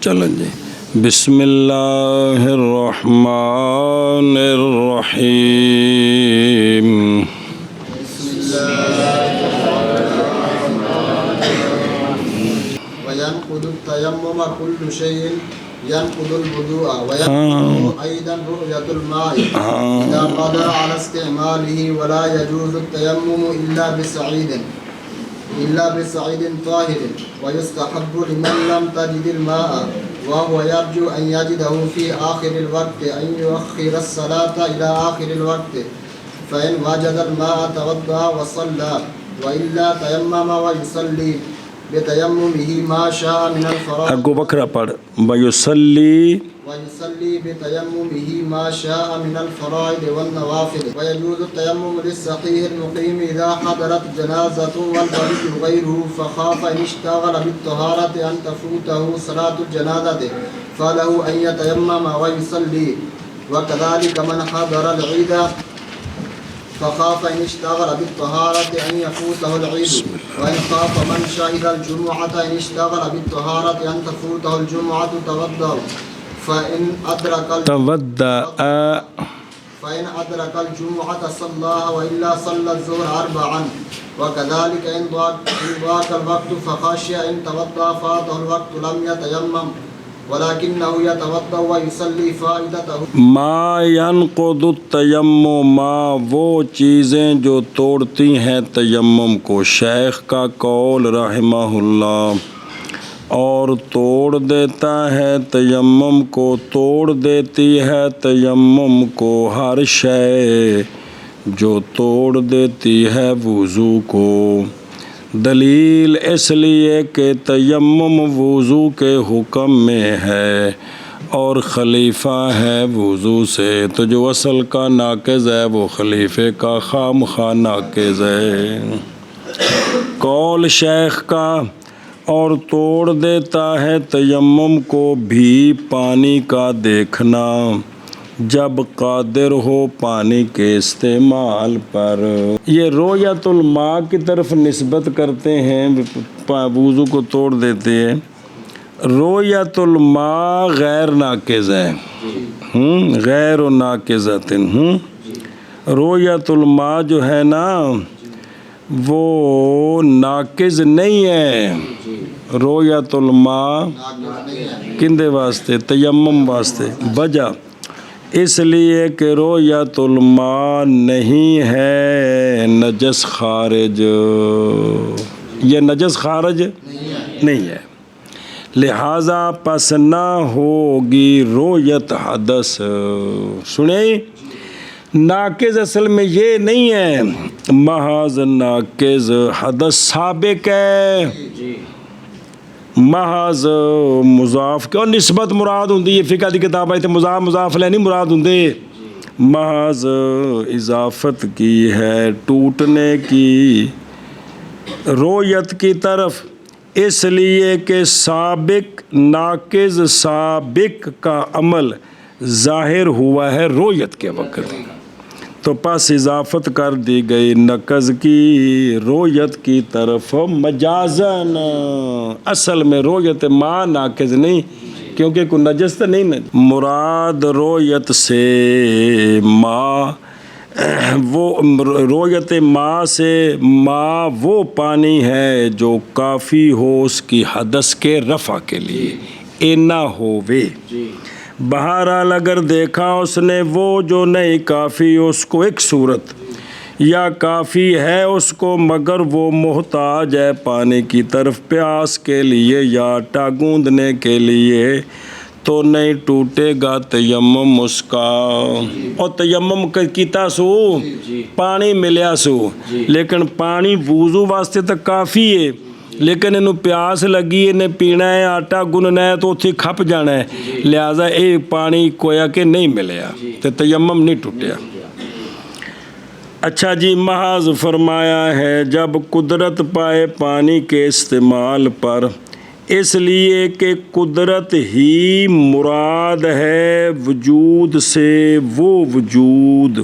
چلیں جی بسم اللہ الرحمن الرحیم وينقض التيمم كل شيء ينقض الوضوء وينقض أيضا رؤية الماء إذا قدر على استعماله ولا يجوز التيمم إلا بصعيد طاهر ويستحب لمن لم تجد الماء وهو يرجو أن يجده في آخر الوقت أن يؤخر الصلاة إلى آخر الوقت فإن وجد الماء توضأ وصلى وإلا تيمم ويصلي بتيممه ما شاء من الفرائض اگو بکرا پڑھ ویصلی بتيممه ما شاء من الفرائض والنوافل ويجوز التيمم للصحيح المقيم إذا حضرت جنازة والمريض غيره فخاف إن اشتغل بالطهارة أن تفوته صلاة الجنازة فله أن يتيمم ويصلي وكذلك من حضر العيد فخاف إن اشتغل بالطهارة أن يفوته العيد وإن خاف من شهد الجمعة إن اشتغل بالطهارة أن تفوته الجمعة توضأ فإن أدرك الجمعة صلاها وإلا صلى الظهر 4 وكذلك إن ضاق الوقت فخشي إن توضأ فاته الوقت لم يتيمم ولكنه يتوضأ ويصلي فائدته ما ينقض التیمم ما وہ چیزیں جو توڑتی ہیں تیمم کو. شیخ کا قول رحمہ اللہ اور توڑ دیتا ہے تیمم کو، توڑ دیتی ہے تیمم کو ہر شے جو توڑ دیتی ہے وضو کو. دلیل اس لیے کہ تیمم وضو کے حکم میں ہے اور خلیفہ ہے وضو سے، تو جو اصل کا ناقض ہے وہ خلیفے کا خام خواہ ناقض ہے. قول شیخ کا اور توڑ دیتا ہے تیمم کو بھی پانی کا دیکھنا جب قادر ہو پانی کے استعمال پر. یہ رؤیت الماء کی طرف نسبت کرتے ہیں، وضو کو توڑ دیتے ہیں. رؤیت الماء غیر ناقض ہے، غیر ناقضۃ. رؤیت الماء جو ہے نا وہ ناقض نہیں ہے. رؤیت الماء کندے واسطے؟ تیمم واسطے. وجہ اس لیے کہ رؤیت الماء نہیں ہے نجس خارج، یہ نجس خارج نہیں ہے، لہذا پس نہ ہوگی رؤیت حدث. سنیں، ناقض اصل میں یہ نہیں ہے، محض ناقض حدث سابق ہے. محض مضاف اور نسبت مراد ہوندی ہے. فقہ دی کتاب ہے مضاف مضاف لے نہیں مراد ہوندے، محض اضافت کی ہے، ٹوٹنے کی رؤیت کی طرف. اس لیے کہ سابق ناقض سابق کا عمل ظاہر ہوا ہے رؤیت کے وقت، تو پس اضافت کر دی گئی نقض کی رؤیت کی طرف مجازن. اصل میں رؤیت ما ناقض نہیں، کیونکہ کوئی نجس تو نہیں. مراد رؤیت سے ما، وہ رؤیت ما سے ما وہ پانی ہے جو کافی ہو اس کی حدث کے رفع کے لیے، اے نہ ہووے. بہرحال اگر دیکھا اس نے وہ جو نہیں کافی اس کو ایک صورت، یا کافی ہے اس کو مگر وہ محتاج ہے پانی کی طرف پیاس کے لیے یا آٹا گوندنے کے لیے، تو نہیں ٹوٹے گا تیمم اس کا. اور تیمم کیتا سو پانی ملیا سو، لیکن پانی وضو واسطے تک کافی ہے، لیکن انہوں پیاس لگی، انہیں پینا ہے، آٹا گننا ہے، تو اتھے کھپ جانا ہے، لہذا اے پانی کویا کہ نہیں ملیا تو تیمم نہیں ٹوٹیا. اچھا جی، محض فرمایا ہے جب قدرت پائے پانی کے استعمال پر، اس لیے کہ قدرت ہی مراد ہے وجود سے وہ وجود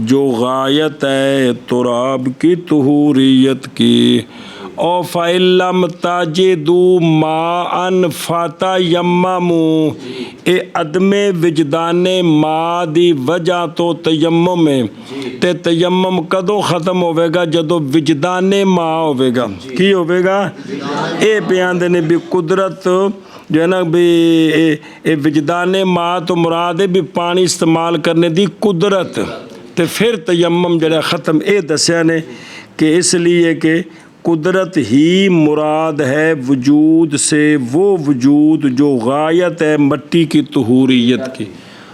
جو غایت ہے تراب کی طہوریت کی او فَإِلَّمْ تَجِدُوا مَاءً فَتَيَمَّمُوا، اے عدم وجدان ماء دی وجہ تو تیمم ہے، تے تیمم کدوں ختم ہوئے گا؟ جدو وجدان ماء ہوئے گا۔ کی ہوئے گا؟ اے بیان نے بھی قدرت جو ہے نا بھی اے وجدان ماء تو مراد ہے بھی پانی استعمال کرنے دی قدرت، تے پھر تیمم جڑا ختم اے دسیا نے کہ اس لیے کہ قدرت ہی مراد ہے وجود سے، وہ وجود جو غایت ہے مٹی کی طہوریت کی۔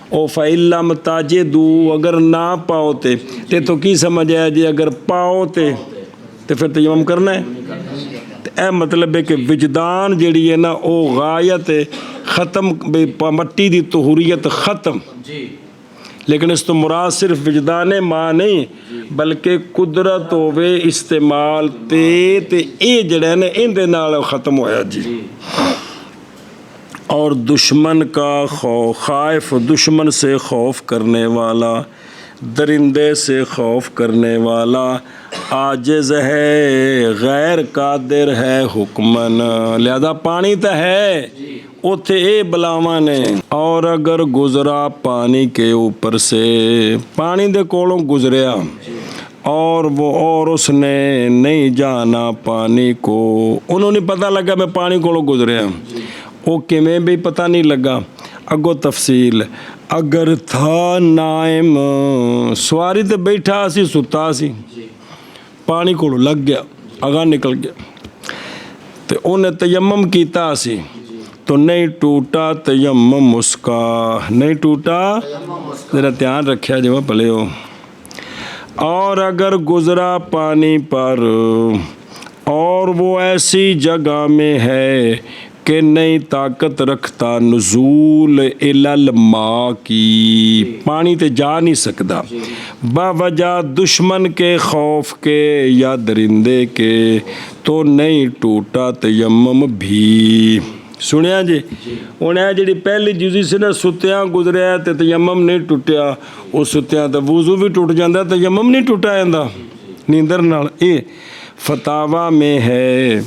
او فَإِلَّمْ تَجِدُوا، اگر نہ پاؤ تے تو کی سمجھ آیا جی؟ اگر پاؤ تے پھر تیمم کرنا ہے۔ اے مطلب ہے کہ وجدان جیڑی ہے نا او غایت ہے ختم، مٹی دی طہوریت ختم، لیکن اس تو مراد صرف وجدان ماں نہیں بلکہ قدرت ہوئے استعمال تے اے جڑا ہے نا ان دے نال ختم ہویا جی۔ اور دشمن کا خائف، دشمن سے خوف کرنے والا، درندے سے خوف کرنے والا عاجز ہے، غیر قادر ہے حکمن، لہذا پانی تو ہے اوتھے اے بلاواں نے۔ اور اگر گزرا پانی کے اوپر سے، پانی دے کولوں گزریا اور اس نے نہیں جانا پانی کو، انہوں نے پتہ لگا میں پانی کولوں گزریا، وہ کیویں بھی پتہ نہیں لگا، اگو تفصیل۔ اگر تھا نائم، سواری تے بیٹھا سی ستا سی، پانی کولوں لگ گیا، اگاں نکل گیا، تے انہیں تیمم کیتا سی تو نہیں ٹوٹا تیمم اس کا، نہیں ٹوٹا، ذرا دھیان رکھیا جو پلے ہو۔ اور اگر گزرا پانی پر اور وہ ایسی جگہ میں ہے کہ نہیں طاقت رکھتا نزول الالماء کی، پانی تے جا نہیں سکتا، باوجہ دشمن کے خوف کے یا درندے کے، تو نہیں ٹوٹا تیمم بھی۔ سنیا جی؟ انہیں جڑی پہلی جزی سے نا ستیاں گزریا تے تیمم نہیں ٹوٹیا، وہ ستیاں تے وضو بھی ٹوٹ جاندہ، تیمم نہیں ٹوٹا جاندہ نیندر نال۔ اے فتاوہ میں ہے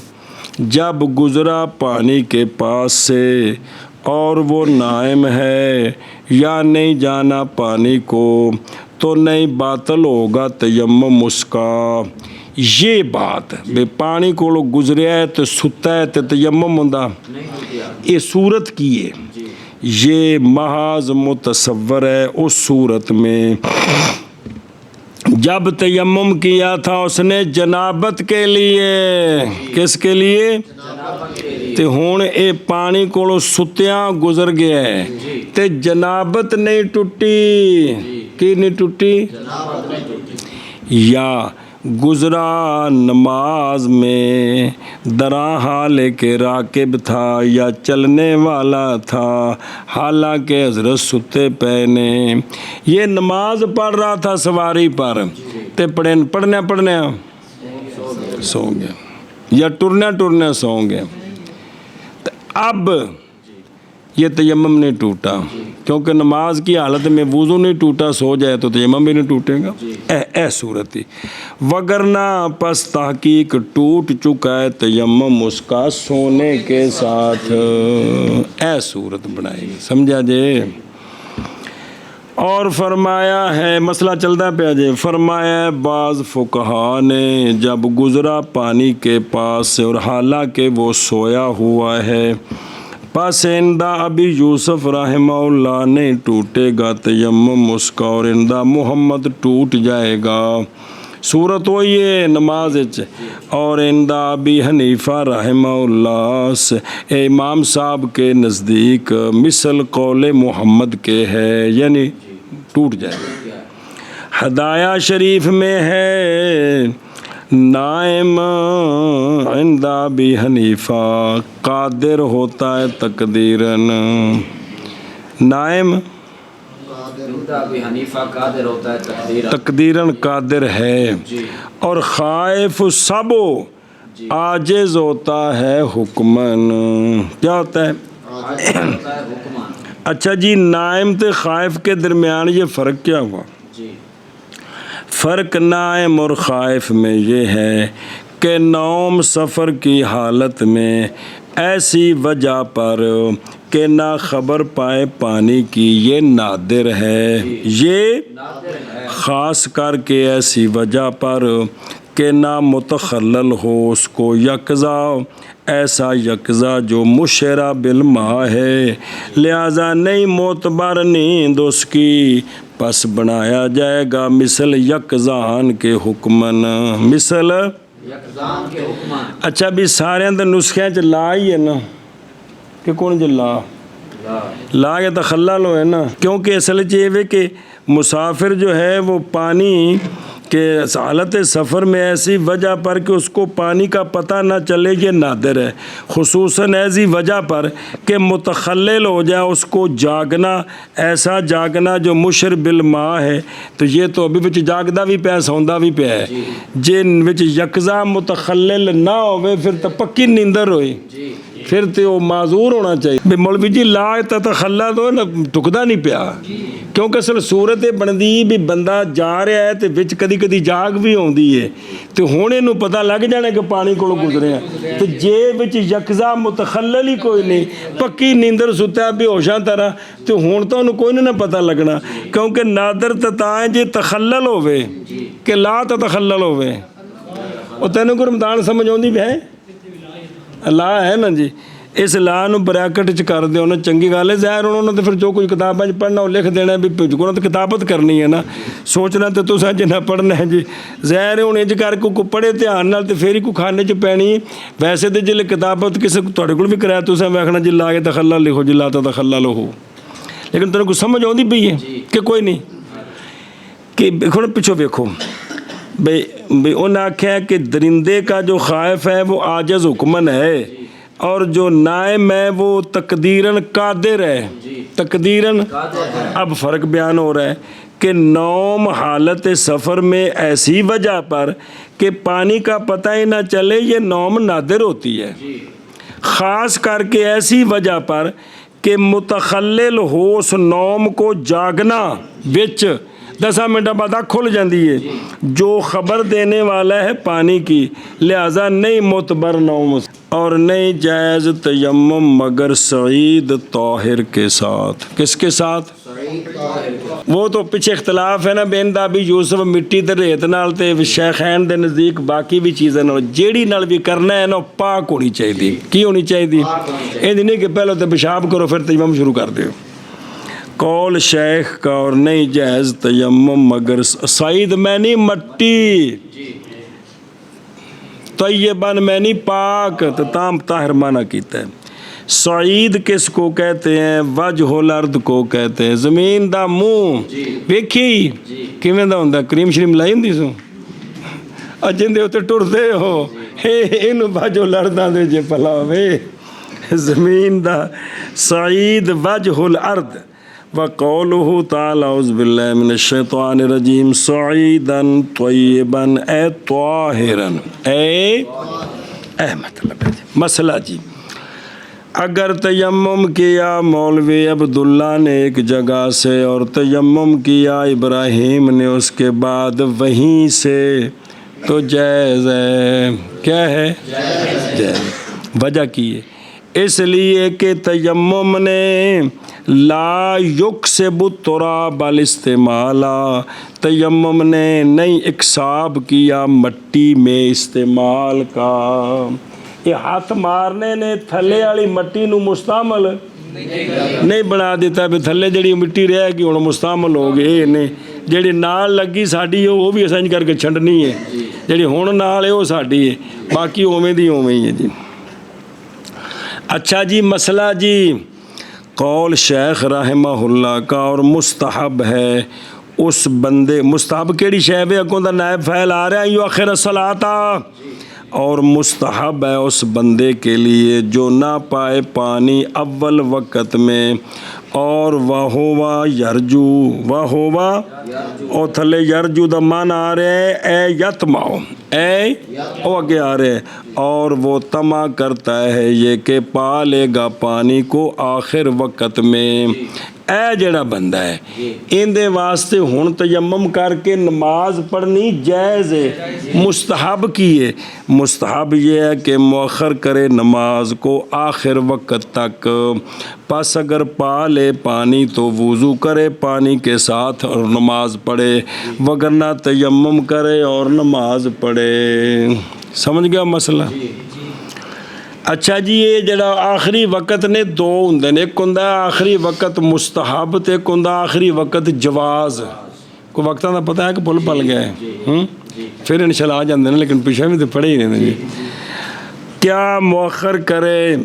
جب گزرا پانی کے پاس سے اور وہ نائم ہے یا نہیں جانا پانی کو تو نہیں باطل ہوگا تیمم اس کا۔ یہ بات بے پانی کو لوگ گزریا ہے تو ستا ہے تو تیمم ہوندہ، یہ صورت کی ہے، یہ محض متصور ہے۔ اس صورت میں جب تیمم کیا تھا اس نے جنابت کے لیے، کس کے لیے؟ تے ہون اے پانی کولو ستیاں گزر گیا ہے تے جنابت نہیں ٹوٹی، کی نہیں ٹوٹی؟ یا گزرا نماز میں دراں حالے کے راکب تھا یا چلنے والا تھا، حالانکہ حضرت ستے پہنے، یہ نماز پڑھ رہا تھا سواری پر تے پڑھنے سو گیا یا ٹرنے سو گیا، اب یہ تیمم نہیں ٹوٹا کیونکہ نماز کی حالت میں وضو نہیں ٹوٹا، سو جائے تو تیمم بھی نہیں ٹوٹے گا۔ اے صورت ہی وگرنہ پس تحقیق ٹوٹ چکا ہے تیمم اس کا سونے کے ساتھ، اے صورت بنائی گی، سمجھا جے؟ اور فرمایا ہے مسئلہ چلتا پیا جے، فرمایا ہے بعض فقہا نے جب گزرا پانی کے پاس سے اور حالانکہ وہ سویا ہوا ہے، پس اندہ ابھی یوسف رحمہ اللہ نہیں ٹوٹے گا تیمم اس کا، اور اندہ محمد ٹوٹ جائے گا، صورت وہی ہے نماز۔ اور اندہ ابھی حنیفہ رحمہ اللہ سے امام صاحب کے نزدیک مثل قول محمد کے ہے، یعنی ٹوٹ جائے گا۔ ہدایہ شریف میں ہے نائم عند ابی حنیفہ قادر ہوتا ہے تقدیراً، نائم تقدیراً قادر ہے، اور خائف سبو عاجز ہوتا ہے حکماً، کیا ہوتا ہے؟ اچھا جی، نائم تے خائف کے درمیان یہ فرق کیا ہوا؟ فرق نائم اور خائف میں یہ ہے کہ نوم سفر کی حالت میں ایسی وجہ پر کہ نہ خبر پائے پانی کی یہ نادر ہے، یہ خاص کر کے ایسی وجہ پر کہ نہ متخلل ہو اس کو یقظہ، ایسا یقظہ جو مشرہ بالماء ہے، لہذا نہیں معتبر نیند اس کی، پس بنایا جائے گا مثل یقظان کے حکمن، مثل یکزان کے حکمان۔ اچھا بھی سارے اندر نسخے چ لا ہی ہے نا کہ کون جو لا لا یا تخلل ہو ہے نا، کیونکہ اصل یہ ہے کہ مسافر جو ہے وہ پانی کہ حالت سفر میں ایسی وجہ پر کہ اس کو پانی کا پتہ نہ چلے یہ نادر ہے، خصوصاً ایسی وجہ پر کہ متخلل ہو جائے اس کو جاگنا، ایسا جاگنا جو مشر بالماء ہے، تو یہ تو ابھی وچ جاگدا بھی پیا سوندا بھی پیا ہے، جن وچ یقظہ متخلل نہ ہوئے پھر تو پکی نیندر ہوئی، پھر تو وہ معذور ہونا چاہیے بھی مولوی جی لا تتخلل ہو نا ٹکدا نہیں پیا، کیونکہ اصل صورت یہ بنتی بھی بندہ جا رہا ہے تو وچ کدی کدی جاگ بھی آتی ہے، تو ہوں یہ پتہ لگ جانا کہ پانی کو گزرے ہیں، تو جے وچ یقظہ متخلل ہی کوئی نہیں، پکی نیندر ستا بے ہوشاں طرح، تو ہوں تو انہوں کوئی نہیں پتہ لگنا، کیونکہ نادر تتائیں جے تخلل ہوئے کہ لا تتخلل ہوئے، اور تینوں کو رمضان سمجھ آتی بھی ہے لا ہے نا جی، اس لا نو بریکٹ چ کر دیو نا چنگی گل ہے، ظاہر انہوں نے تو پھر جو کچھ کتابیں پڑھنا وہ لکھ دینا بھی کو تو کتابت کرنی ہے نا، سوچنا تو تساں جنہ پڑھنا ہے جی، ظاہر ہوں انج کر کے کوئی پڑھے دھیان نال تو پھر ہی کوئی کھانے چ پینی ہے، ویسے تو جلے کتابت کسی تہاڈے کول بھی کرایا تساں ویکھنا جی لا تخلل لکھو جی لا تخلل ہو، لیکن تینوں کو سمجھ آتی پئی ہے کہ کوئی نہیں، کہ ہن پچھو ویکھو بھئی انہوں نے آکھا کہ درندے کا جو خائف ہے وہ عاجز حکمن ہے، اور جو نائم ہے وہ تقدیراً قادر ہے، تقدیراً اب فرق بیان ہو رہا ہے کہ نوم حالت سفر میں ایسی وجہ پر کہ پانی کا پتہ ہی نہ چلے یہ نوم نادر ہوتی ہے، خاص کر کے ایسی وجہ پر کہ متخلل ہو اس نوم کو جاگنا، وچ 10 منٹ بعد آنکھ کھل جاتی ہے جو خبر دینے والا ہے پانی کی، لہذا نہیں معتبر نوم اور نہیں جائز تیمم مگر سعید طاہر کے ساتھ، کس کے ساتھ؟ وہ تو پیچھے اختلاف ہے نا بین دا بھی یوسف مٹی تے ریت نال تے شیخین دے نزدیک باقی بھی چیزیں نال جیڑی نال بھی کرنا ہے نا پاک ہونی چاہیے، کی ہونی چاہیے؟ یہ نہیں کہ پہلے تو پیشاب کرو پھر تیمم شروع کر دیو، قول شیخ کا اور نہیں جائز تیمم مگر سعید میں نہیں مٹی، طیباً میں نہیں پاک، تو تام طاہر معنی کیتا ہے، سعید کس کو کہتے ہیں؟ وجہ الارض کو کہتے ہیں، زمین دا منہ ویکھی کیویں دا ہوندا، کریم شریم لائی ہوندی سو اجن دے اوتے ٹردے ہو اینو وجہ الارض دے جے پلا ہوے زمین دا، سعید وجہ الارض، وقولہ تعالی اعوذ باللہ من الشیطان الرجیم سعیداً طیباً اے طاہراً، اے مطلب ہے مسئلہ جی، اگر تیمم کیا مولوی عبداللہ نے ایک جگہ سے اور تیمم کیا ابراہیم نے اس کے بعد وہیں سے تو جائز ہے، کیا ہے؟ جائز، وجہ کی ہے اس لیے کہ تیمم نے لا یکسب التراب الاستعمال، تیمم نے نہیں اکساب کیا مٹی میں استعمال کا، یہ ہاتھ مارنے نے تھلے والی مٹی نو مستعمل نہیں بنا دیتا بھی تھلے جڑی مٹی رہ گئی ہوں مستعمل ہو گئے نے، جڑی نال لگی ساڈی وہ بھی اسنج کر کے چھنڈنی ہے، جڑی ہون نال ہے وہ ساڈی ہے، باقی اوویں دی اوویں ہی ہے جی۔ اچھا جی مسئلہ جی، قول شیخ رحمہ اللہ کا اور مستحب ہے اس بندے، مستحب کیڑی شے ہے اگوں دا نائب فعل آ رہا ہے یو آخر الصلاۃ، اور مستحب ہے اس بندے کے لیے جو نہ پائے پانی اول وقت میں، اور وہوا یرجو، وہوا اور تھلے یرجو دا معنی آ رہے ہیں اے یتماؤ، اے او اگے آ رہے ہیں، اور وہ طمع کرتا ہے یہ کہ پا لے گا پانی کو آخر وقت میں، اے جڑا بندہ ہے ان دے واسطے ہن تیمم کر کے نماز پڑھنی جائز ہے، مستحب کی ہے، مستحب یہ ہے کہ مؤخر کرے نماز کو آخر وقت تک، پس اگر پا لے پانی تو وضو کرے پانی کے ساتھ اور نماز پڑھے، وگرنہ تیمم کرے اور نماز پڑھے۔ سمجھ گیا مسئلہ؟ اچھا جی، یہ جڑا آخری وقت نے دو ہوندے نے، ایک ہوندا آخری وقت مستحب تے ایک ہوندا آخری وقت جواز۔ کوئی وقتاں دا پتہ ہے کہ بھول پل گیا ہے؟ پھر انشاءاللہ آ جاندے نے، لیکن پیچھے بھی تو پڑھے ہی نہیں۔ کیا مؤخر کرے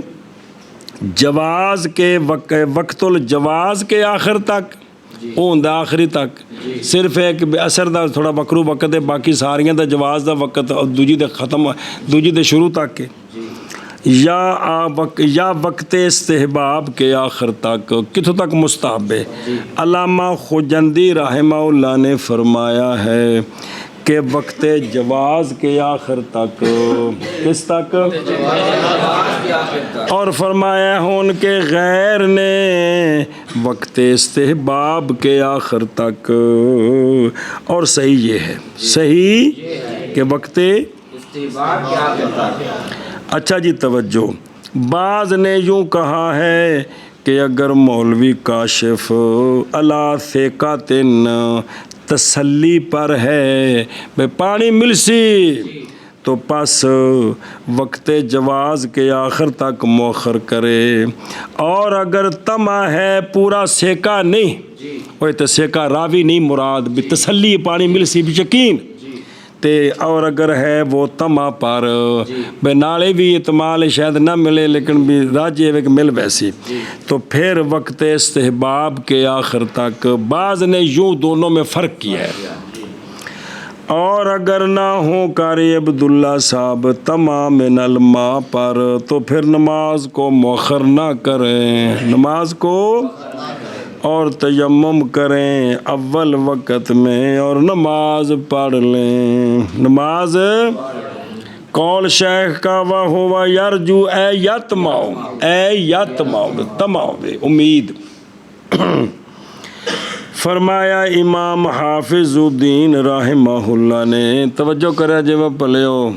جواز کے وقت الجواز کے آخر تک، وہ ہوندا آخری تک، صرف ایک اثر دا تھوڑا مکروہ وقت ہے، باقی ساریاں دا جواز دا وقت دوجی دے ختم دوجی دے شروع تک کے، یا وقت استحباب کے آخر تک۔ کتوں تک مستحب ہے؟ علامہ خجندی رحمہ اللہ نے فرمایا ہے کہ وقت جواز کے آخر تک۔ کس تک؟ اور فرمایا ہون کے غیر نے وقت استحباب کے آخر تک، اور صحیح یہ ہے، صحیح کہ وقت استحباب کے آخر تک۔ اچھا جی توجہ، بعض نے یوں کہا ہے کہ اگر مولوی کاشف علی ثقاتن تسلی پر ہے بے پانی مل سی، تو پس وقت جواز کے آخر تک مؤخر کرے، اور اگر طمع ہے پورا سیکا نہیں، وہ تو سیکا راوی نہیں مراد، بھی تسلی پانی مل سی بھی یقین تے، اور اگر ہے وہ طمع پر بے نالے بھی احتمال شاید نہ ملے لیکن بھی راجے ایک مل ویسی، تو پھر وقت استحباب کے آخر تک۔ بعض نے یوں دونوں میں فرق کیا ہے۔ اور اگر نہ ہو قاری عبداللہ صاحب طمع من الماء پر، تو پھر نماز کو مؤخر نہ کریں، نماز کو اور تیمم کریں اول وقت میں اور نماز پڑھ لیں۔ نماز قول شیخ کا وَهُوَ يَرْجُو اے یتماؤ، اے یتماؤ تماؤ امید۔ فرمایا امام حافظ الدین رحمہ اللہ نے، توجہ کرے جب پلے ہو،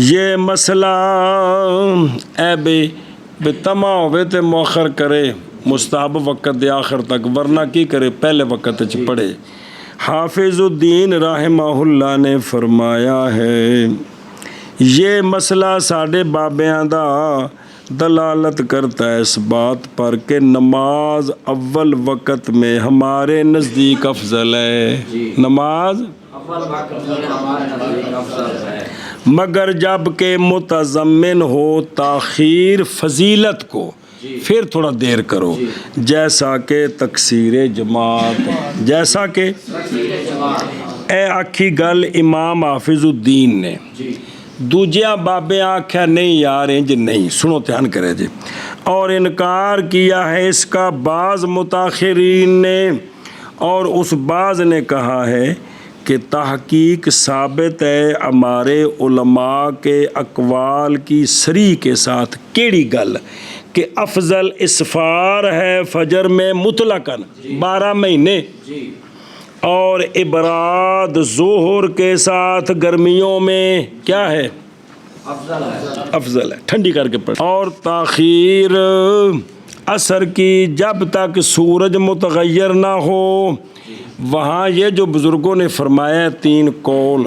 یہ مسئلہ اے بے طمع ہوئے تے مؤخر کرے مستحب وقت دے آخر تک، ورنہ کی کرے پہلے وقت چ پڑھے۔ حافظ الدین رحمہ اللہ نے فرمایا ہے یہ مسئلہ ساڈے بابیاں دا دلالت کرتا ہے اس بات پر کہ نماز اول وقت میں ہمارے نزدیک افضل ہے، نماز اول وقت میں ہمارے نزدیک افضل ہے، مگر جب کہ متضمن ہو تاخیر فضیلت کو، پھر تھوڑا دیر کرو، جیسا کہ تکثیر جماعت، جیسا کہ اے آکھی گل امام حافظ الدین نے، دوجیا بابے آکھیا نہیں یار انج نہیں، سنو دھیان کرے جی، اور انکار کیا ہے اس کا بعض متاخرین نے، اور اس بعض نے کہا ہے کہ تحقیق ثابت ہے ہمارے علماء کے اقوال کی صریح کے ساتھ، کیڑی گل کہ افضل اسفار ہے فجر میں مطلقاً 12 مہینے، اور ابراد ظہر کے ساتھ گرمیوں میں کیا ہے؟ افضل ہے، ٹھنڈی کر کے پڑھ، اور تاخیر عصر کی جب تک سورج متغیر نہ ہو۔ وہاں یہ جو بزرگوں نے فرمایا 3 قول،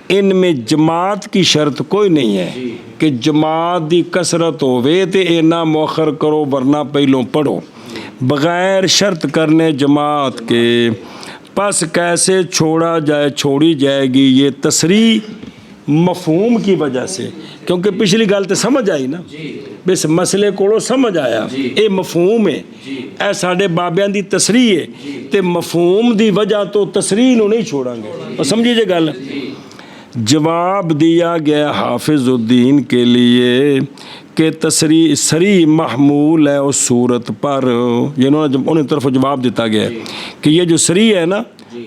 ان میں جماعت کی شرط کوئی نہیں ہے کہ جماعت دی کثرت ہوئے تے اینا مؤخر کرو ورنہ پہلوں پڑھو، بغیر شرط کرنے جماعت کے، پس کیسے چھوڑی جائے گی یہ تصریح مفہوم کی وجہ سے، کیونکہ پچھلی گل تے سمجھ آئی نا، بس مسئلے کو سمجھ آیا، اے مفہوم ہے، اے ساڈے بابیاں دی تصریح ہے، تے مفہوم دی وجہ تو تصریح نو نہیں چھوڑاں گے، اور سمجھیے جے گل۔ جواب دیا گیا حافظ الدین کے لیے کہ تصریح صریح محمول ہے اس صورت پر، یہ انہوں طرف جواب دیتا گیا ہے کہ یہ جو صریح ہے نا،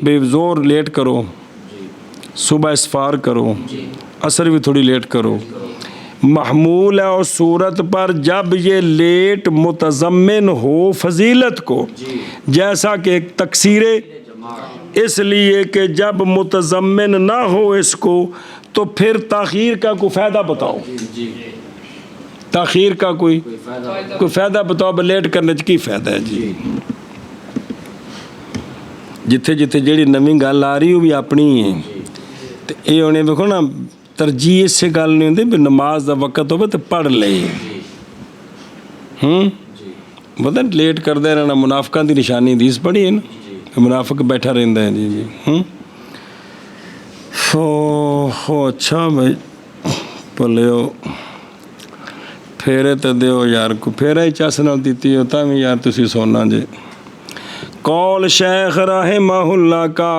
بے زور لیٹ کرو، صبح اسفار کرو، عصر بھی تھوڑی لیٹ کرو، محمول ہے اس صورت پر جب یہ لیٹ متضمن ہو فضیلت کو، جیسا کہ تکثیر، اس لیے کہ جب متضمن نہ ہو اس کو تو پھر تاخیر کا کوئی فائدہ بتاؤ، جی تاخیر کا کوئی فائدہ کوئی فائدہ بتاؤ، لیٹ کرنے کی فائدہ ہے جی۔ جتھے جتھے جیڑی نویں گل آ رہی وہ بھی اپنی ہے، تو یہ ہونے دیکھو نا ترجیح اس سے گل نہیں ہوتی بھی نماز دا وقت ہوگا تو پڑھ لے، پتہ لیٹ کردے رہنا منافقاں دی نشانی حدیث پڑھی ہے نا، منافق بیٹھا رہندا ہے جی جی۔ اچھا بھائی پلیو پھیرے تو دیو یار، کو پھیرا ہی چس نال دیتی ہوتا بھی یار تسی سونا جی۔ قول شیخ رحمہ اللہ کا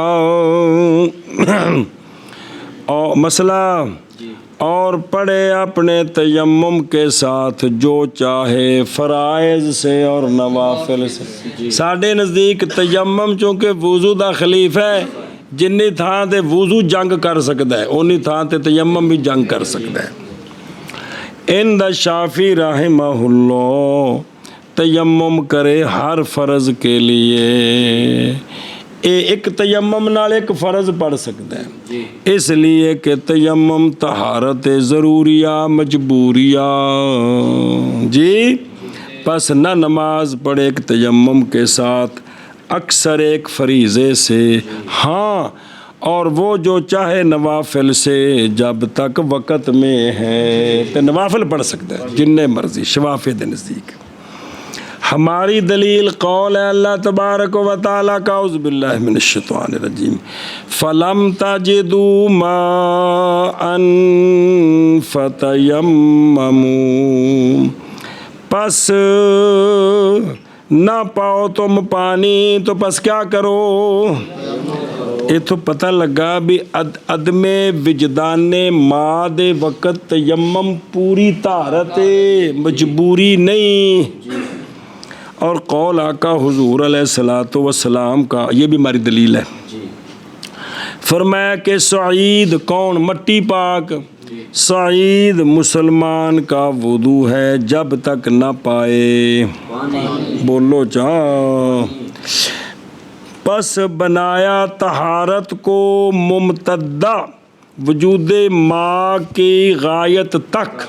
مسئلہ، اور پڑھے اپنے تیمم کے ساتھ جو چاہے فرائض سے اور نوافل سے۔ ساڈے نزدیک تیمم چونکہ وضو دا خلیف ہے، جنی تھان تے وضو جنگ کر سکتا ہے اونی تھان تے تیمم بھی جنگ کر سکتا ہے۔ ان دا شافی رحمہ اللہ تیمم کرے ہر فرض کے لیے، ایک تیمم نال ایک فرض پڑھ سکتا ہے، اس لیے کہ تیمم طہارت ضروریہ مجبوریہ جی، پس نہ نماز پڑھے ایک تیمم کے ساتھ اکثر ایک فریضے سے، ہاں اور وہ جو چاہے نوافل سے جب تک وقت میں ہے، تو نوافل پڑھ سکتا ہے جننے مرضی شوافی دے نزدیک۔ ہماری دلیل قول ہے اللہ تبارک و تعالیٰ کا، اعوذ باللہ من الشیطان الرجیم، فَلَمْ تَجِدُوا مَاءً فَتَيَمَّمُوا، پس نہ پاؤ تم پانی تو پس کیا کرو۔ یہ تو پتہ لگا بھی عدم وجدان ماء دے وقت تیمم پوری طہارت مجبوری نہیں، اور قول آقا حضور علیہ الصلوۃ والسلام کا یہ بھی ہماری دلیل ہے۔ فرمایا کہ سعید کون؟ مٹی پاک، سعید مسلمان کا وضو ہے جب تک نہ پائے، بولو چاہ، پس بنایا طہارت کو ممتدہ وجود ماء کی غایت تک،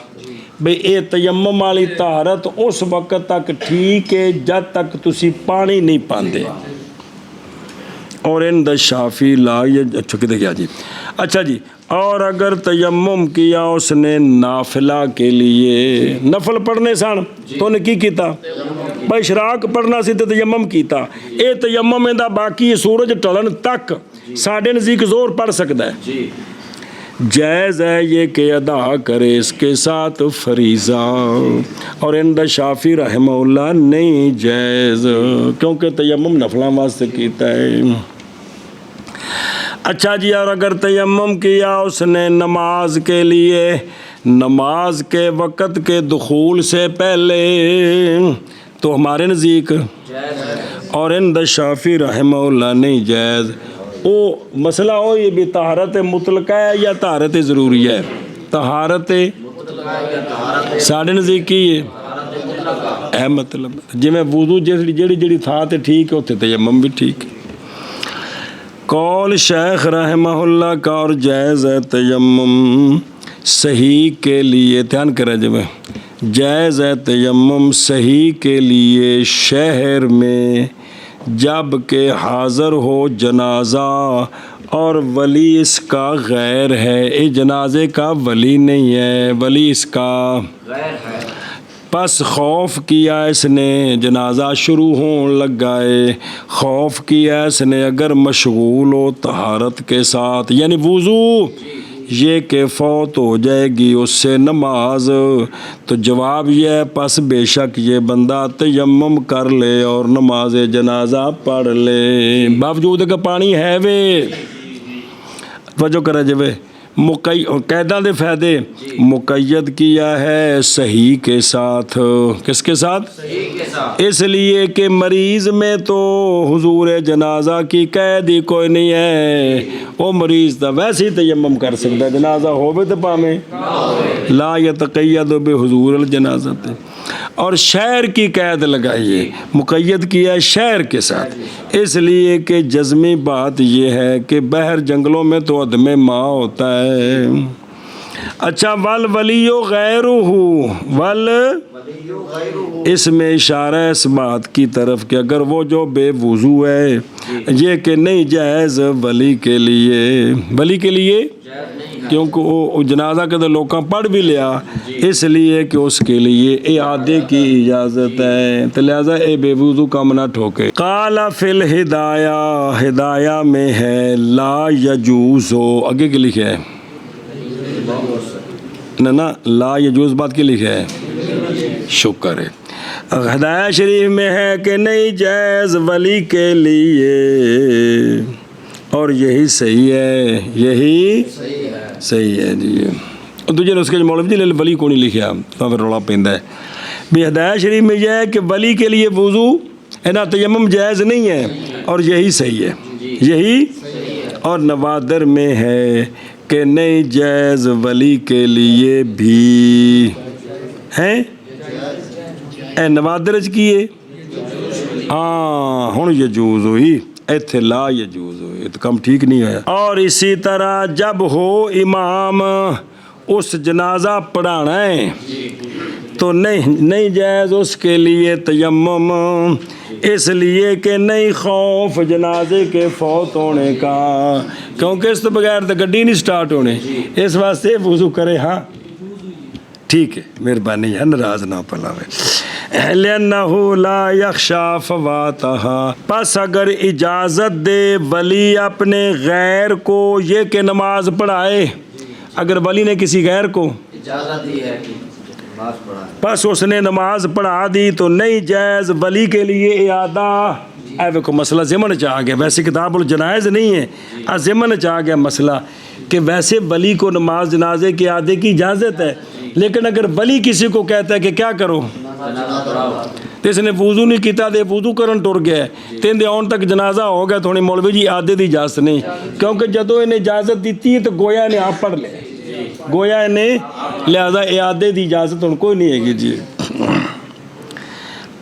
بھئی اے تیمم والی طہارت اس وقت تک ٹھیک ہے جب تک تسی پانی نہیں پاندے، اور ان دا شافی لا یہ اچھا کدھر گیا جی، اچھا جی، اور اگر تیمم کیا اس نے نافلہ کے لیے، نفل پڑھنے سن تو نے کی کیتا بھائی اشراق پڑھنا سی تو تیمم کیتا، اے تیمم دا باقی سورج ٹلن تک ساڑھے نزدیک زور پڑھ سکتا ہے، جائز ہے یہ کہ ادا کرے اس کے ساتھ فریضہ، اور اندہ شافی رحمہ اللہ نہیں جائز، کیونکہ تیمم نفلاں واسطے کیتا ہے۔ اچھا جی، اور اگر تیمم کیا اس نے نماز کے لیے، نماز کے وقت کے دخول سے پہلے، تو ہمارے نزدیک اور اندہ شافی رحمہ اللہ نہیں جائز۔ وہ مسئلہ ہو یہ بھی طہارت مطلقہ ہے یا طہارت ضروری ہے؟ طہارت ساڑھے نزدیک کی ہے، اے مطلب جی میں وضو جیڑی جیڑی تھا تے ٹھیک ہے اتنے تیمم بھی ٹھیک ہے۔ قول شیخ رحمہ اللہ کا، اور جائز ہے تیمم صحیح کے لیے، دھیان کرے جب جائز ہے تیمم صحیح کے لیے شہر میں جب کہ حاضر ہو جنازہ اور ولی اس کا غیر ہے، یہ جنازے کا ولی نہیں ہے، ولی اس کا غیر ہے، پس خوف کیا اس نے، جنازہ شروع ہون لگائے، خوف کیا اس نے اگر مشغول ہو طہارت کے ساتھ یعنی وضو، یہ کہ فوت ہو جائے گی اس سے نماز، تو جواب یہ ہے پس بے شک یہ بندہ تیمم کر لے اور نماز جنازہ پڑھ لے، باوجود کہ پانی ہے وے، توجہ کرے جو قیدہ دے فائدے، مقید کیا ہے صحیح کے ساتھ، کس کے ساتھ؟ صحیح کے ساتھ، اس لیے کہ مریض میں تو حضور جنازہ کی قید ہی کوئی نہیں ہے، وہ مریض تا ویسے ہی تیمم کر سکتا ہے، جنازہ ہوئے تو پامیں لا یتقید بحضور الجنازہ، اور شہر کی قید لگائیے، مقید کیا ہے شہر کے ساتھ، اس لیے کہ جزمی بات یہ ہے کہ بحر جنگلوں میں تو عدم ماء ہوتا ہے۔ اچھا، والولی غیرہ، ول اس میں اشارہ ہے اس بات کی طرف کہ اگر وہ جو بے وضو ہے، یہ کہ نہیں جائز ولی کے لیے کیونکہ وہ جنازہ کے تو لوگاں پڑھ بھی لیا، اس لیے کہ اس کے لیے اعادے کی اجازت ہے، تو لہذا اے بے وضو کم نہ ٹھوکے۔ قال فی الہدایہ، ہدایہ میں ہے لا یجوز، آگے کے لکھے ہے نا لا یجوز، بات کی لکھے ہے، شکر ہے۔ ہدایہ شریف میں ہے کہ نہیں جائز ولی کے لیے، اور یہی صحیح ہے، یہی صحیح ہے جی۔ دوجے نسخے مولوی جی ولی کو نہیں لکھا، تو پھر رولا پیندا ہے بھی ہدایہ شریف میں یہ ہے کہ ولی کے لیے وضو ہے نا تیمم جائز نہیں ہے، اور یہی صحیح ہے، یہی۔ اور نوادر میں ہے کہ نہیں جائز ولی کے لیے بھی ہیں، اے نوادرج کیے ہاں، ہن یجوز ہوئی، ایتھے لا یجوز ہوئی، تو کم ٹھیک نہیں ہے۔ اور اسی طرح جب ہو امام اس جنازہ پڑھانا ہے تو نہیں جائز اس کے لیے تیمم، اس لیے کہ نہیں خوف جنازے کے فوت ہونے کا، کیونکہ اس تو بغیر تو گڈی نہیں سٹارٹ ہونے، اس واسطے وضو کرے۔ ہاں ٹھیک ہے، مہربانی ہے، ناراض نہ پلاوے۔ لِأَنَّهُ لَا يَخْشَى فَوَاتَهَا، پس اگر اجازت دے ولی اپنے غیر کو یہ کہ نماز پڑھائے، اگر ولی نے کسی غیر کو اجازت دی ہے کہ نماز پڑھائے، پس اس نے نماز پڑھا دی تو نہیں جائز ولی کے لیے اعادہ۔ اے دیکھو مسئلہ ضمن چاہ گیا، ویسے کتاب الجنائز نہیں ہے، ضمن چاہ گیا مسئلہ کہ ویسے ولی کو نماز جنازے کے اعادے کی اجازت ہے، لیکن اگر ولی کسی کو کہتا ہے کہ کیا کرو، تو اس نے وضو نہیں کیتا دے وضو کرن ٹر گیا تین دے آن تک جنازہ ہو گیا، تھوڑی مولوی جی اعادے دی اجازت نہیں، کیونکہ جدو انہیں اجازت دیتی ہے تو گویا انہیں آپ پڑھ لے، گویا انہیں لہذا اعادے دی اجازت ان کو نہیں ہے گی جی۔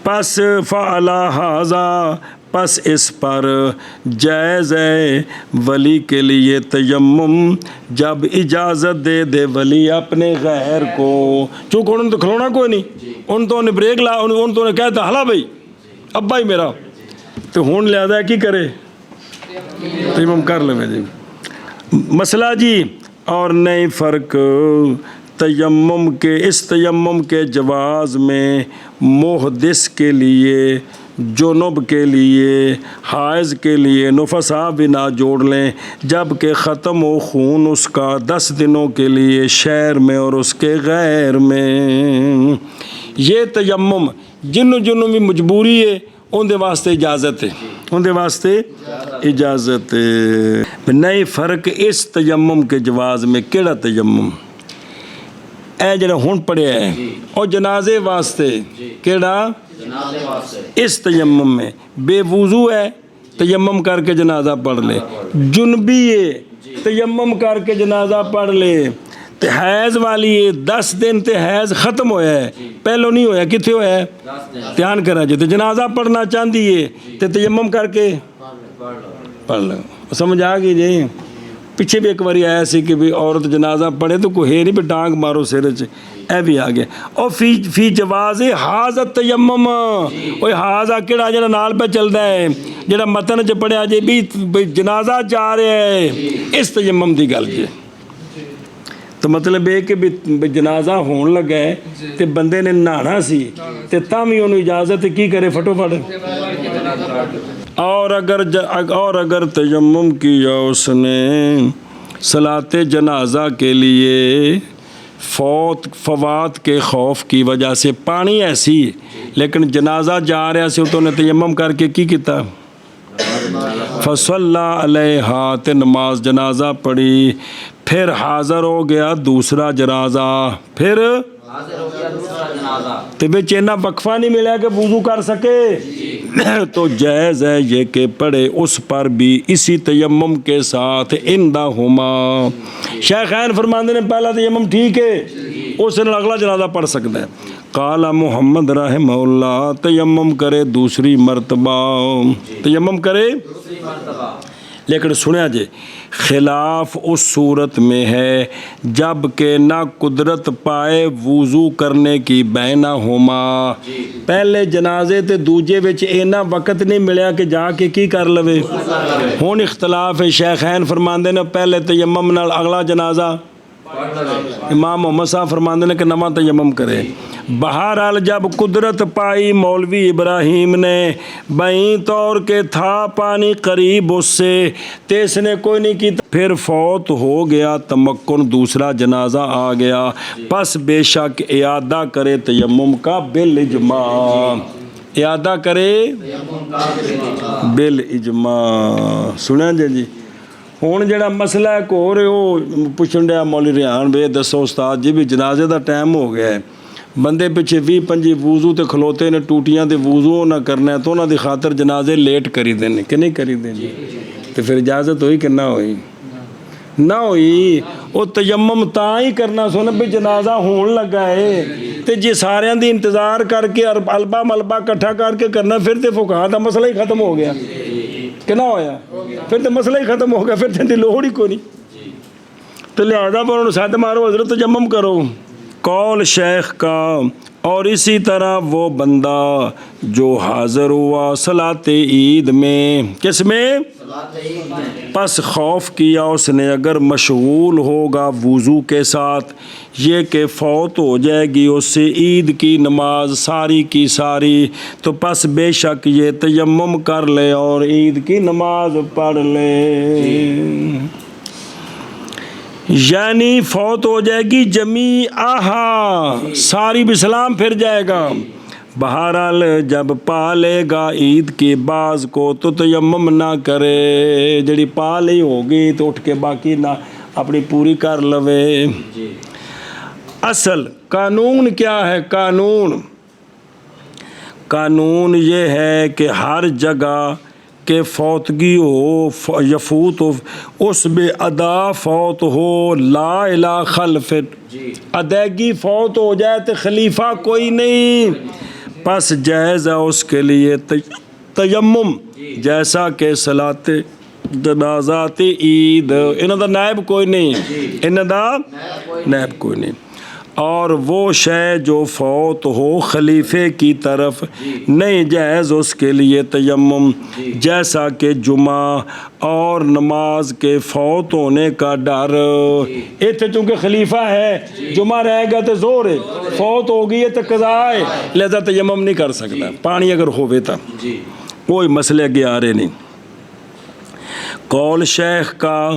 پس فعلا ھذا، پس اس پر جائز ہے ولی کے لیے تیمم جب اجازت دے دے ولی اپنے غیر کو، چونکہ انہوں نے تو کھلونا کوئی نہیں، ان تو نے بریک لا، ان تو نے کہتا ہلا بھائی ابا ہی میرا، تو ہون لہذا کی کرے تیمم کر لے جی۔ مسئلہ جی، اور نئی فرق تیمم کے، اس تیمم کے جواز میں محدث کے لیے، جنب کے لیے، حائض کے لیے نفسا بھی نہ جوڑ لیں، جب کہ ختم ہو خون اس کا 10 دنوں کے لیے شہر میں اور اس کے غیر میں۔ یہ تیمم جنوں بھی مجبوری ہے ان دے واسطے اجازت ہے، ان دے واسطے اجازت ہے۔ نئی فرق اس تیمم کے جواز میں، کیڑا تیمم؟ اے جڑا ہن پڑھیا ہے اور جنازے واسطے، کیڑا؟ اس تیمم میں بے وضو ہے تیمم کر کے جنازہ پڑھ لے، جنبی ہے تیمم کر کے جنازہ پڑھ لے، تے حیض والی ہے 10 دن تے حیض ختم ہویا ہے، پہلو نہیں ہویا، کتنے ہویا ہے؟ دھیان کرنا جو تے جنازہ پڑھنا چاہتی ہے تے تیمم کر کے پڑھ لو، سمجھ آ گئی جی۔ پیچھے بھی ایک باری آیا سی کہ بھی عورت جنازہ پڑھے تو کوئی ہے نہیں بھی ٹانگ مارو سر چ، اے بھی آ گیا۔ اور فی جواز حاضر تیمم، اوے حاضر کیڑا جڑا نال پہ چلدا ہے، جڑا متن چ پڑھیا جی بھی جنازہ جا رہا ہے، اس تیمم دی گل جی۔ تو مطلب یہ کہ بھی جنازہ ہون لگا ہے تے بندے نے نہانا سی تے تاں بھی انہوں اجازت کی کرے فٹو فٹ۔ اور اگر تیمم کیا اس نے صلاۃ جنازہ کے لیے فوات کے خوف کی وجہ سے، پانی ایسی لیکن جنازہ جا رہا سی تو نے تیمم کر کے کی کیتا، فصلی علیہا، تے نماز جنازہ پڑھی، پھر حاضر ہو گیا دوسرا جنازہ، پھر تے بچ اینا وقفہ نہیں ملا کہ وضو کر سکے، تو جائز ہے یہ کہ پڑھے اس پر بھی اسی تیمم کے ساتھ اندہما۔ شیخین فرماندے نے پہلا تیمم ٹھیک ہے، اس نے اگلا جنازہ پڑھ سکتا ہے، قال محمد رحمہ اللہ تیمم کرے دوسری مرتبہ، تیمم کرے دوسری مرتبہ، لیکن سنیا جی خلاف اس صورت میں ہے جب کہ نہ قدرت پائے وضو کرنے کی بینہما، پہلے جنازے تے دوجے وچ اینا وقت نہیں ملیا کہ جا کے کی کر لوے، ہن اختلاف ہے، شیخین فرماندے نے پہلے تیمم نال اگلا جنازہ، امام محمد صاحب فرماندے نے کہ نواں تیمم کرے۔ بہرحال جب قدرت پائی مولوی ابراہیم نے بائیں طور کے تھا پانی قریب اس سے تے اس نے کوئی نہیں کی، پھر فوت ہو گیا تمکن دوسرا جنازہ آ گیا، پس بے شک اعادہ کرے تیمم کا بالاجماع، اعادہ کرے بالاجماع۔ سنیں جی ہوں جڑا مسئلہ ہے کو رہے ہو پوچھن ڈیا مولی ریحان بے دسو استاد جی بھی جنازے دا ٹائم ہو گیا ہے، بندے پیچھے 20-25 وضو تے کھلوتے نے ٹوٹیاں تے وضو نہ کرنا ہے تو انہاں دی خاطر جنازے لیٹ کری دینے کہ نہیں کری دینے، تے پھر اجازت ہوئی کہ نہ ہوئی؟ نہ ہوئی۔ وہ تیمم تاں ہی کرنا سونا بھی جنازہ ہون لگا ہے تے جی ساریاں دی انتظار کر کے البا ملبا کٹھا کر کے کرنا پھر تے فقہاء دا مسئلہ ہی ختم ہو گیا کہ نہ ہویا، پھر تو مسئلہ ہی ختم ہو گیا، پھر تو لوڑ ہی کوئی نہیں، تو لہذا پر انہوں ساتھ مارو حضرت تیمم کرو۔ قول شیخ کا اور اسی طرح وہ بندہ جو حاضر ہوا صلاۃ عید میں، کس میں؟ پس خوف کیا اس نے اگر مشغول ہوگا وضو کے ساتھ یہ کہ فوت ہو جائے گی اس سے عید کی نماز ساری کی ساری، تو پس بے شک یہ تیمم کر لے اور عید کی نماز پڑھ لے، یعنی فوت ہو جائے گی جمیعہ ساری بسلام پھر جائے گا۔ بہرحال جب پا لے گا عید کی باز کو تو تیمم نہ کرے، جڑی پا لی ہوگی تو اٹھ کے باقی نہ اپنی پوری کر لوے۔ اصل قانون کیا ہے؟ قانون یہ ہے کہ ہر جگہ کہ فوتگی ہو یفوت ہو اس میں ادا فوت ہو لا الہ خلف، ادائیگی فوت ہو جائے تو خلیفہ کوئی نہیں، پس جائز ہے اس کے لیے تیمم جیسا کہ صلاۃ جنازات عید، انہاں دا نائب کوئی نہیں، انہاں دا نائب کوئی نہیں، اور وہ شے جو فوت ہو خلیفے کی طرف نہیں جائز اس کے لیے تیمم، جیسا کہ جمعہ اور نماز کے فوت ہونے کا ڈر، ایتھے چونکہ خلیفہ ہے جمعہ رہ گیا تو زور ہے، فوت ہو گئی ہے تو قضا ہے، لہذا تیمم نہیں کر سکتا، پانی اگر ہوئے تا کوئی مسئلے اگے آ رہے نہیں۔ قول شیخ کا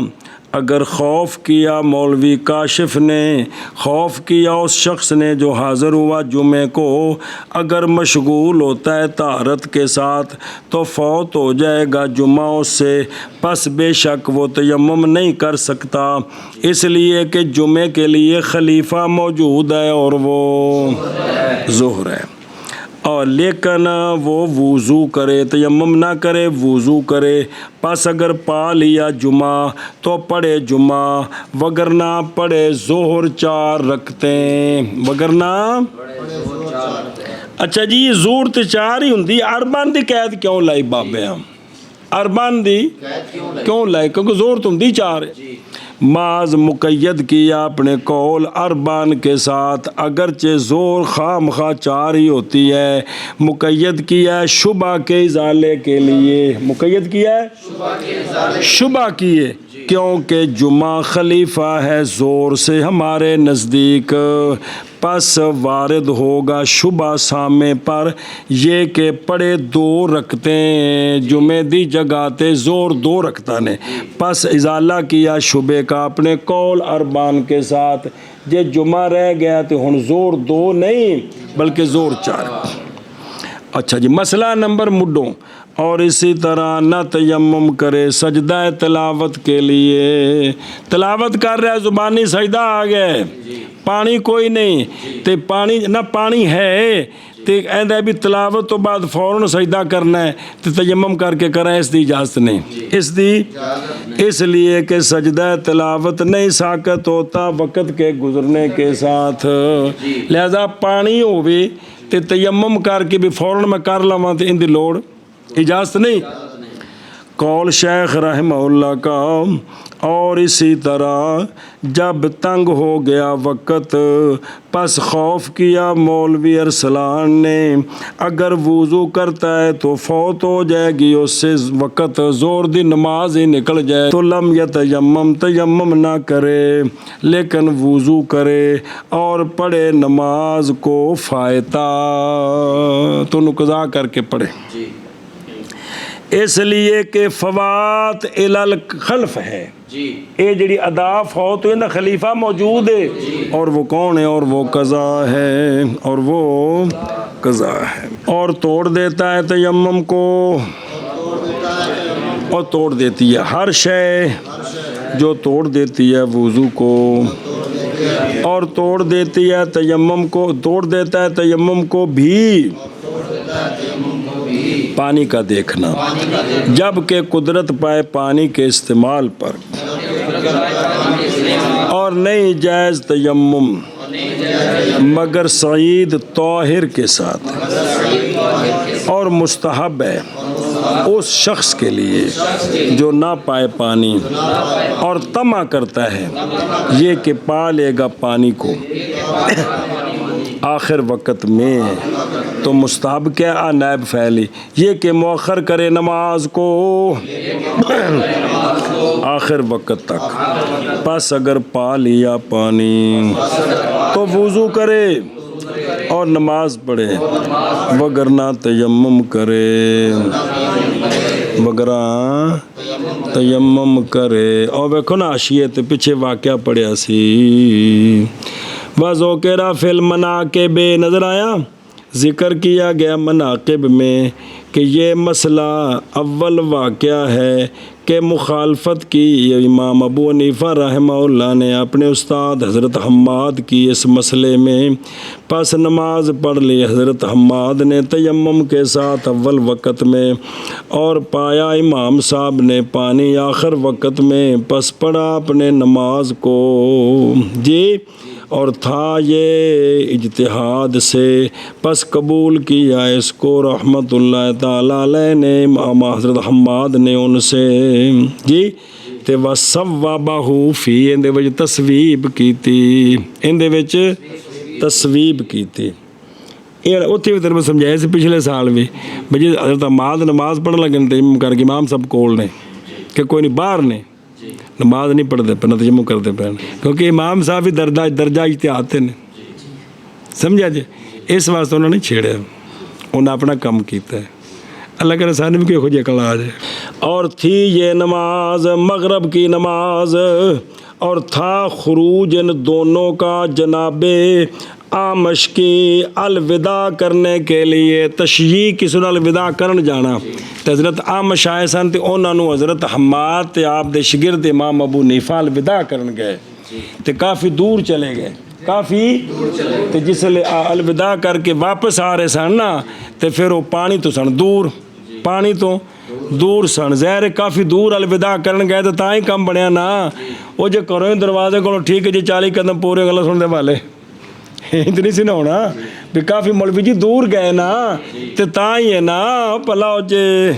اگر خوف کیا مولوی کاشف نے، خوف کیا اس شخص نے جو حاضر ہوا جمعے کو، اگر مشغول ہوتا ہے طہارت کے ساتھ تو فوت ہو جائے گا جمعہ اس سے، پس بے شک وہ تیمم نہیں کر سکتا، اس لیے کہ جمعے کے لیے خلیفہ موجود ہے اور وہ ظہر ہے، اور لیکن وہ وضو کرے، تیمم نہ کرے وضو کرے، پس اگر پا لیا جمعہ تو پڑھے جمعہ، وگرنہ پڑھے ظہر 4 رکعتیں، وگرنہ اچھا جی ظہر تے 4 ہی ہوندی، اربعین دی قید کیوں لائی بابے ہم؟ اربعین دی کیوں لائی؟ کیونکہ ظہر تو ہوندی 4 ہے، معاذ مقید کیا اپنے قول اربعین کے ساتھ، اگرچہ ظہر خواہ مخواہ 4 ہی ہوتی ہے، مقید کیا ہے شبہ کے ازالے کے لیے، مقید کیا ہے شبہ کیے، کیونکہ جمعہ خلیفہ ہے ظہر سے ہمارے نزدیک، پس وارد ہوگا شبہ سامنے پر یہ کہ پڑھے 2 رکعتیں، جمعے دی جگہ تے ظہر 2 رکعتاں نے، پس ازالہ کیا شبے کا اپنے قول اربعین کے ساتھ، جے جمعہ رہ گیا تو ہن ظہر 2 نہیں بلکہ ظہر 4۔ اچھا جی مسئلہ نمبر مڈوں، اور اسی طرح نہ تیمم کرے سجدہ تلاوت کے لیے، تلاوت کر رہا ہے زبانی سجدہ آ گئے، پانی کوئی نہیں تے پانی نہ پانی ہے تے ایندا بھی تلاوت تو بعد فوراً سجدہ کرنا ہے تو تیمم کر کے کریں، اس دی اجازت نہیں، اس دی اس لیے کہ سجدہ تلاوت نہیں ساقط ہوتا وقت کے گزرنے کے ساتھ، لہذا پانی ہووے تے تیمم کر کے بھی فوراً میں کر لواں تے ان دی لوڑ اجازت نہیں۔ قول شیخ رحمہ اللہ کا۔ اور اسی طرح جب تنگ ہو گیا وقت پس خوف کیا مولوی ارسلان نے اگر وضو کرتا ہے تو فوت ہو جائے گی اس سے وقت، زور دی نماز ہی نکل جائے تو لم یتیمم، تیمم نہ کرے لیکن وضو کرے اور پڑھے نماز کو فائتہ، تو قضا کر کے پڑھے، اس لیے کہ فوات الال خلف ہے، اے جڑی ادا فوت ہوئی نا خلیفہ موجود ہے، اور وہ کون ہے؟ اور وہ قضا ہے، اور وہ قضا ہے۔ اور توڑ دیتا ہے تیمم کو، اور توڑ دیتی ہے ہر شے جو توڑ دیتی ہے وضو کو، اور توڑ دیتی ہے تیمم کو، توڑ دیتا ہے تیمم کو بھی پانی کا دیکھنا، جب کہ قدرت پائے پانی کے استعمال پر، اور نہیں جائز تیمم مگر سعید طاہر کے ساتھ، اور مستحب ہے اس شخص کے لیے جو نہ پائے پانی اور طمع کرتا ہے یہ کہ پا لے گا پانی کو آخر وقت میں، تو مستحب کیا نائب فعلی یہ کہ مؤخر کرے نماز کو آخر وقت تک، پس اگر پا لیا پانی تو وضو کرے اور نماز پڑھے، وگرنہ تیمم کرے، وگرنہ تیمم کرے۔ اور ویکھو نا عشیت پیچھے واقعہ پڑھیا سی، وذکر فی المناقب، نظر آیا ذکر کیا گیا مناقب میں کہ یہ مسئلہ اول واقعہ ہے کہ مخالفت کی امام ابو حنیفہ رحمہ اللہ نے اپنے استاد حضرت حماد کی اس مسئلے میں، پس نماز پڑھ لی حضرت حماد نے تیمم کے ساتھ اول وقت میں، اور پایا امام صاحب نے پانی آخر وقت میں، پس پڑھا اپنے نماز کو جی، اور تھا یہ اجتہاد سے، پس قبول کیا اس کو رحمت اللہ تعالیٰ علیہ نے امام حضرت حماد نے ان سے جی، تے وَصَوَّبَهُ فی اندے وچ تصویب کیتی، اندے وچ تصویب کیتی۔ یہ اتنے بھی تیرے سمجھایا سی پچھلے سال بھی بھئی حضرت حماد نماز پڑھن لگے تیمم کر کے امام سب کول نے کہ کوئی نہیں باہر نے نماز نہیں پڑھتے پہ نہ تیمم کرتے پہ، کیونکہ امام صاحب بھی درجہ اجتہاد نے، سمجھا جی، اس واسطے انہوں نے چھیڑے، انہوں نے اپنا کام کیتا ہے، اللہ کے رسول بھی کوئی خوجی اکل آ جائے۔ اور تھی یہ نماز مغرب کی نماز، اور تھا خروج ان دونوں کا جناب آمش کی الوداع کرنے کے لیے، تشییع کسی نے الوداع کرن جانا، تو حضرت آمش آئے سن تے انہوں نے حضرت حماد تے آپ دے شگرد امام ابو حنیفہ الوداع کرن گئے تے کافی دور چلے گئے، کافی تے جس لئے الوداع کر کے واپس آ رہے سن نا تے پھر وہ پانی تو سن دور، پانی تو دور سن، ظاہر کافی دور الوداع کرن گئے تو تاں ہی کم بنیا نا، وہ جو کرو دروازے کو ٹھیک ہے جی 40 قدم پورے گلا سن دے والے اتنی سی نہ ہونا بھی کافی مولوی جی دور گئے نا تو تاں ہی ہے نا پلا ہو جے،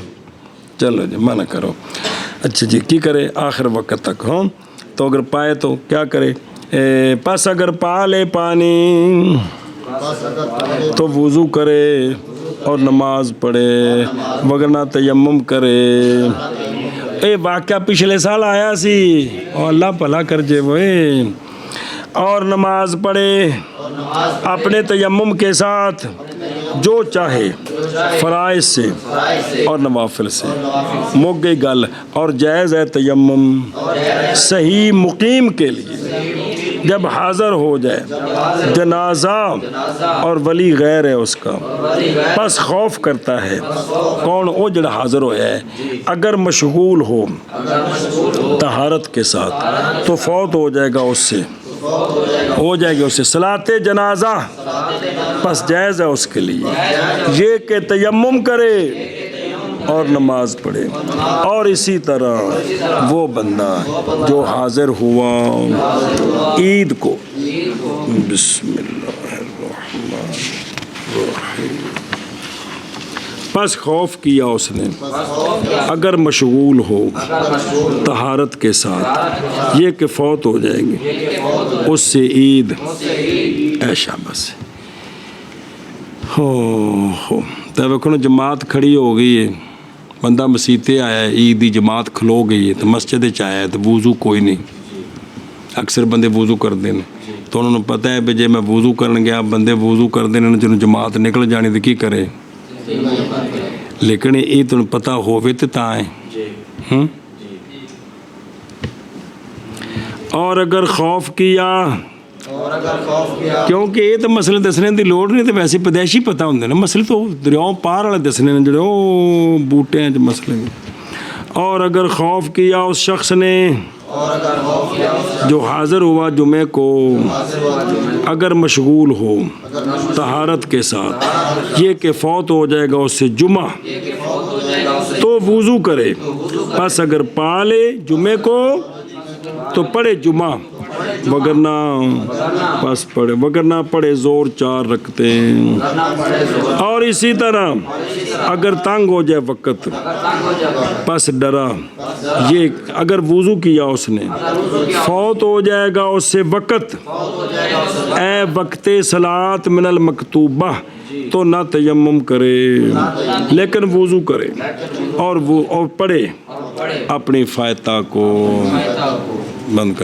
چلو جی منع کرو، اچھا جی کی کرے آخر وقت تک، ہاں تو اگر پائے تو کیا کرے، پس اگر پا لے پانی تو وضو کرے اور نماز پڑھے، وگرنہ تیمم کرے۔ اے واقعہ پچھلے سال آیا سی، اور اللہ بھلا کر جے وہ، اور نماز پڑھے اپنے تیمم کے ساتھ جو چاہے فرائض سے اور نوافل سے، مک گئی گل، اور جائز ہے تیمم صحیح مقیم کے لیے جب حاضر ہو جائے جنازہ اور ولی غیر ہے اس کا، بس خوف کرتا ہے کون وہ جڑا حاضر ہوا ہے، اگر مشغول ہو طہارت کے ساتھ تو فوت ہو جائے گا اس سے، ہو جائے گی اس سے صلاۃ جنازہ، پس جائز ہے اس کے لیے یہ کہ تیمم کرے اور نماز پڑھے۔ اور اسی طرح وہ بندہ جو حاضر ہوا عید کو، بسم اللہ الرحمن الرحیم، پس خوف کیا اس نے، اگر مشغول ہو طہارت کے ساتھ یہ کہ فوت ہو جائیں گے اس سے عید ایشا بس ہو تو ویکھو نا جماعت کھڑی ہو گئی ہے، بندہ مسیتے آیا ہے، عید دی جماعت کھلو گئی ہے تو مسجد چ آیا ہے تو وضو کوئی نہیں، اکثر بندے وضو کرتے ہیں تو انہوں نے پتہ ہے بھی جے میں وضو کرن گیا بندے وضو کرتے ہیں جنہوں جماعت نکل جانی تو کی کرے، لیکن یہ تمہیں پتہ ہووے تو تاں ہے۔ اور اگر خوف کیا، کیونکہ یہ تو مسئلے دسنے دی لوڑ نہیں، تو ویسے پیدائشی پتہ ہوندے نا، مسئلے تو دریاؤں پار والے دسنے نے جڑے او بوٹے ہیں جو مسئلے میں۔ اور اگر خوف کیا اس شخص نے جو حاضر ہوا جمعے کو، اگر مشغول ہو طہارت کے ساتھ یہ کہ فوت ہو جائے گا اس سے جمعہ، تو وضو کرے، پس اگر پا لے جمعے کو تو پڑھے جمعہ، وگرنہ پس پڑھے، وگرنہ پڑھے زور 4 رکھتے ہیں۔ اور اسی طرح اگر تنگ ہو جائے وقت، پس ڈرا یہ اگر وضو کیا اس نے فوت ہو جائے گا اس سے وقت، اے وقت صلاۃ من المکتوبہ، تو نہ تیمم کرے لیکن وضو کرے اور پڑھے اپنی فائتہ کو بند کر۔